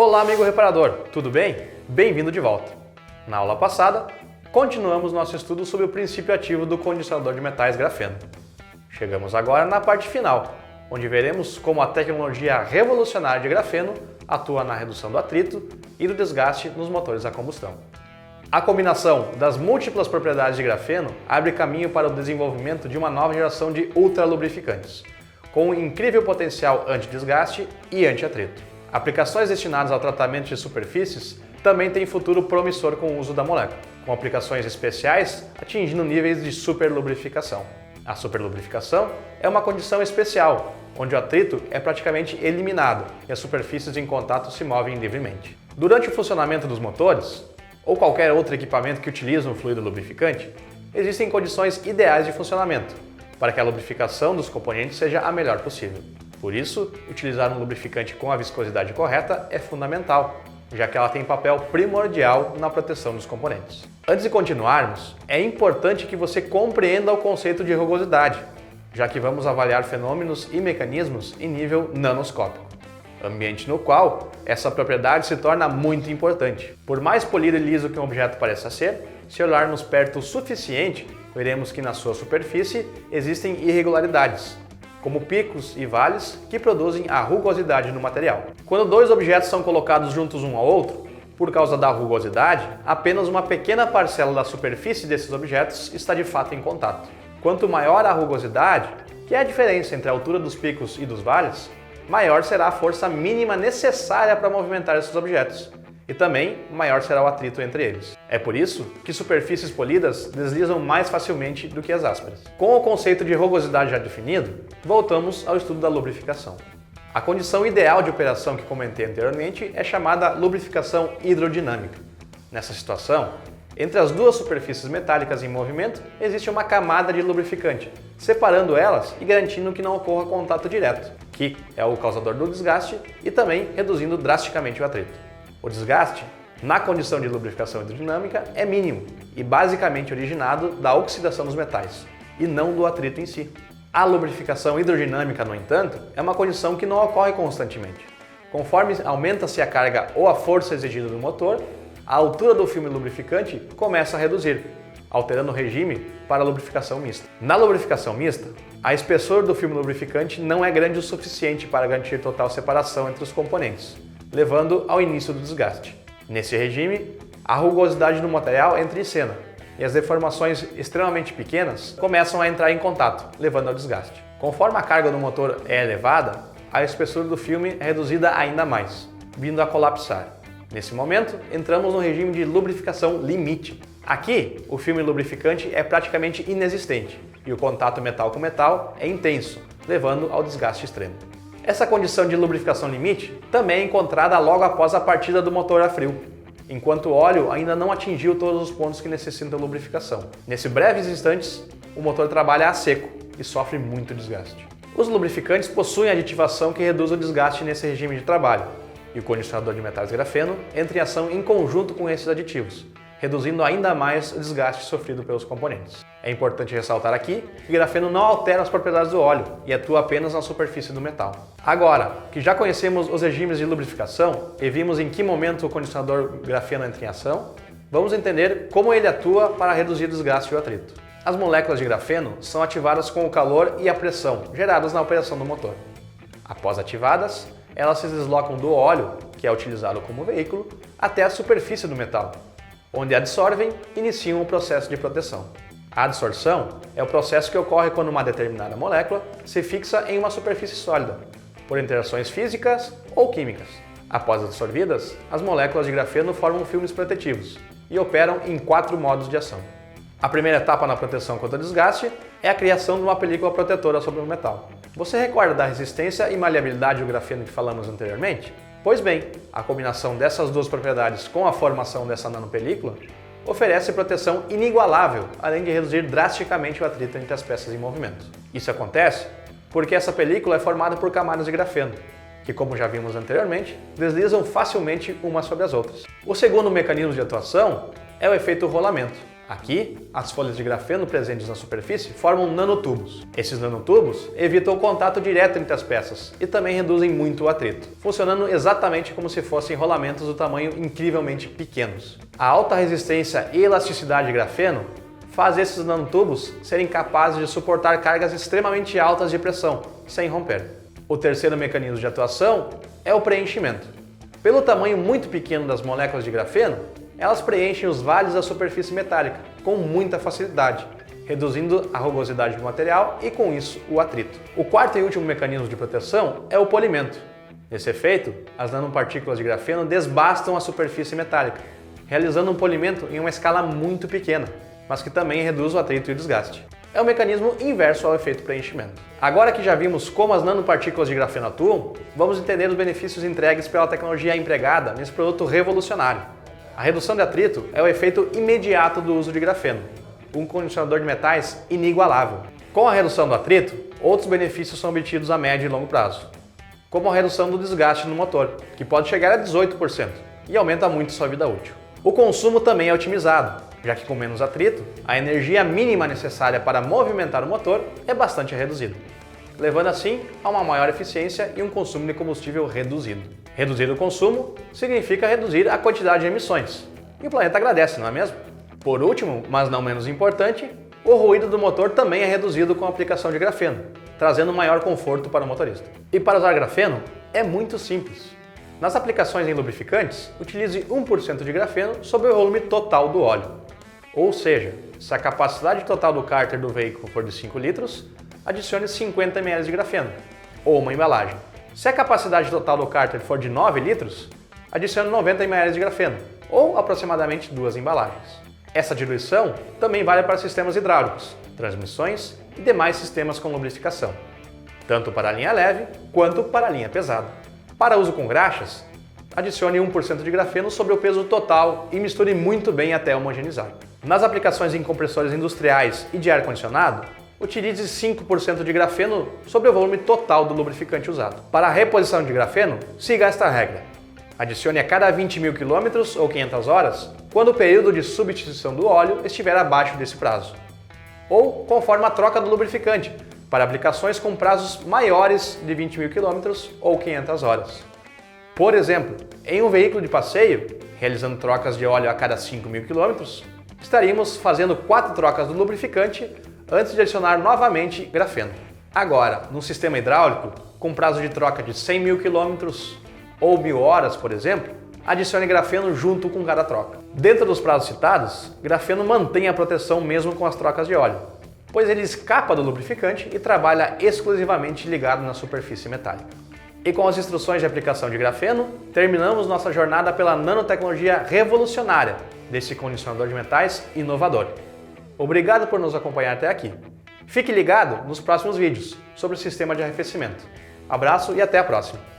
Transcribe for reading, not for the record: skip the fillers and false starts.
Olá, amigo reparador, tudo bem? Bem-vindo de volta. Na aula passada, continuamos nosso estudo sobre o princípio ativo do condicionador de metais grafeno. Chegamos agora na parte final, onde veremos como a tecnologia revolucionária de grafeno atua na redução do atrito e do desgaste nos motores a combustão. A combinação das múltiplas propriedades de grafeno abre caminho para o desenvolvimento de uma nova geração de ultralubrificantes, com um incrível potencial anti-desgaste e anti-atrito. Aplicações destinadas ao tratamento de superfícies também têm futuro promissor com o uso da molécula, com aplicações especiais atingindo níveis de superlubrificação. A superlubrificação é uma condição especial, onde o atrito é praticamente eliminado e as superfícies em contato se movem livremente. Durante o funcionamento dos motores, ou qualquer outro equipamento que utilize um fluido lubrificante, existem condições ideais de funcionamento, para que a lubrificação dos componentes seja a melhor possível. Por isso, utilizar um lubrificante com a viscosidade correta é fundamental, já que ela tem papel primordial na proteção dos componentes. Antes de continuarmos, é importante que você compreenda o conceito de rugosidade, já que vamos avaliar fenômenos e mecanismos em nível nanoscópico, ambiente no qual essa propriedade se torna muito importante. Por mais polido e liso que um objeto pareça ser, se olharmos perto o suficiente, veremos que na sua superfície existem irregularidades, como picos e vales que produzem a rugosidade no material. Quando dois objetos são colocados juntos um ao outro, por causa da rugosidade, apenas uma pequena parcela da superfície desses objetos está de fato em contato. Quanto maior a rugosidade, que é a diferença entre a altura dos picos e dos vales, maior será a força mínima necessária para movimentar esses objetos, e também maior será o atrito entre eles. É por isso que superfícies polidas deslizam mais facilmente do que as ásperas. Com o conceito de rugosidade já definido, voltamos ao estudo da lubrificação. A condição ideal de operação que comentei anteriormente é chamada lubrificação hidrodinâmica. Nessa situação, entre as duas superfícies metálicas em movimento, existe uma camada de lubrificante, separando elas e garantindo que não ocorra contato direto, que é o causador do desgaste, e também reduzindo drasticamente o atrito. O desgaste, na condição de lubrificação hidrodinâmica, é mínimo e basicamente originado da oxidação dos metais, e não do atrito em si. A lubrificação hidrodinâmica, no entanto, é uma condição que não ocorre constantemente. Conforme aumenta-se a carga ou a força exigida do motor, a altura do filme lubrificante começa a reduzir, alterando o regime para a lubrificação mista. Na lubrificação mista, a espessura do filme lubrificante não é grande o suficiente para garantir total separação entre os componentes, levando ao início do desgaste. Nesse regime, a rugosidade do material entra em cena e as deformações extremamente pequenas começam a entrar em contato, levando ao desgaste. Conforme a carga do motor é elevada, a espessura do filme é reduzida ainda mais, vindo a colapsar. Nesse momento, entramos no regime de lubrificação limite. Aqui, o filme lubrificante é praticamente inexistente e o contato metal com metal é intenso, levando ao desgaste extremo. Essa condição de lubrificação limite também é encontrada logo após a partida do motor a frio, enquanto o óleo ainda não atingiu todos os pontos que necessitam lubrificação. Nesses breves instantes, o motor trabalha a seco e sofre muito desgaste. Os lubrificantes possuem aditivação que reduz o desgaste nesse regime de trabalho, e o condicionador de metais grafeno entra em ação em conjunto com esses aditivos, reduzindo ainda mais o desgaste sofrido pelos componentes. É importante ressaltar aqui que o grafeno não altera as propriedades do óleo e atua apenas na superfície do metal. Agora, que já conhecemos os regimes de lubrificação e vimos em que momento o condicionador grafeno entra em ação, vamos entender como ele atua para reduzir o desgaste e o atrito. As moléculas de grafeno são ativadas com o calor e a pressão geradas na operação do motor. Após ativadas, elas se deslocam do óleo, que é utilizado como veículo, até a superfície do metal, onde adsorvem e iniciam o processo de proteção. A adsorção é o processo que ocorre quando uma determinada molécula se fixa em uma superfície sólida, por interações físicas ou químicas. Após absorvidas, as moléculas de grafeno formam filmes protetivos e operam em 4 modos de ação. A primeira etapa na proteção contra o desgaste é a criação de uma película protetora sobre o metal. Você recorda da resistência e maleabilidade do grafeno que falamos anteriormente? Pois bem, a combinação dessas duas propriedades com a formação dessa nanopelícula oferece proteção inigualável, além de reduzir drasticamente o atrito entre as peças em movimento. Isso acontece porque essa película é formada por camadas de grafeno, que, como já vimos anteriormente, deslizam facilmente umas sobre as outras. O segundo mecanismo de atuação é o efeito rolamento. Aqui, as folhas de grafeno presentes na superfície formam nanotubos. Esses nanotubos evitam o contato direto entre as peças e também reduzem muito o atrito, funcionando exatamente como se fossem rolamentos do tamanho incrivelmente pequenos. A alta resistência e elasticidade de grafeno faz esses nanotubos serem capazes de suportar cargas extremamente altas de pressão, sem romper. O terceiro mecanismo de atuação é o preenchimento. Pelo tamanho muito pequeno das moléculas de grafeno, elas preenchem os vales da superfície metálica com muita facilidade, reduzindo a rugosidade do material e, com isso, o atrito. O quarto e último mecanismo de proteção é o polimento. Nesse efeito, as nanopartículas de grafeno desbastam a superfície metálica, realizando um polimento em uma escala muito pequena, mas que também reduz o atrito e o desgaste. É o mecanismo inverso ao efeito preenchimento. Agora que já vimos como as nanopartículas de grafeno atuam, vamos entender os benefícios entregues pela tecnologia empregada nesse produto revolucionário. A redução de atrito é o efeito imediato do uso de grafeno, um condicionador de metais inigualável. Com a redução do atrito, outros benefícios são obtidos a médio e longo prazo, como a redução do desgaste no motor, que pode chegar a 18% e aumenta muito sua vida útil. O consumo também é otimizado, já que com menos atrito, a energia mínima necessária para movimentar o motor é bastante reduzida, levando assim a uma maior eficiência e um consumo de combustível reduzido. Reduzir o consumo significa reduzir a quantidade de emissões, e o planeta agradece, não é mesmo? Por último, mas não menos importante, o ruído do motor também é reduzido com a aplicação de grafeno, trazendo maior conforto para o motorista. E para usar grafeno é muito simples. Nas aplicações em lubrificantes, utilize 1% de grafeno sobre o volume total do óleo. Ou seja, se a capacidade total do cárter do veículo for de 5 litros, adicione 50 ml de grafeno, ou uma embalagem. Se a capacidade total do cárter for de 9 litros, adicione 90 ml de grafeno, ou aproximadamente 2 embalagens. Essa diluição também vale para sistemas hidráulicos, transmissões e demais sistemas com lubrificação, tanto para a linha leve quanto para a linha pesada. Para uso com graxas, adicione 1% de grafeno sobre o peso total e misture muito bem até homogeneizar. Nas aplicações em compressores industriais e de ar-condicionado, utilize 5% de grafeno sobre o volume total do lubrificante usado. Para a reposição de grafeno, siga esta regra. Adicione a cada 20 mil km ou 500 horas, quando o período de substituição do óleo estiver abaixo desse prazo. Ou conforme a troca do lubrificante, para aplicações com prazos maiores de 20 mil km ou 500 horas. Por exemplo, em um veículo de passeio, realizando trocas de óleo a cada 5 mil km, estaríamos fazendo 4 trocas do lubrificante antes de adicionar novamente grafeno. Agora, num sistema hidráulico, com prazo de troca de 100 mil km ou 1000 horas, por exemplo, adicione grafeno junto com cada troca. Dentro dos prazos citados, grafeno mantém a proteção mesmo com as trocas de óleo, pois ele escapa do lubrificante e trabalha exclusivamente ligado na superfície metálica. E com as instruções de aplicação de grafeno, terminamos nossa jornada pela nanotecnologia revolucionária desse condicionador de metais inovador. Obrigado por nos acompanhar até aqui. Fique ligado nos próximos vídeos sobre o sistema de arrefecimento. Abraço e até a próxima!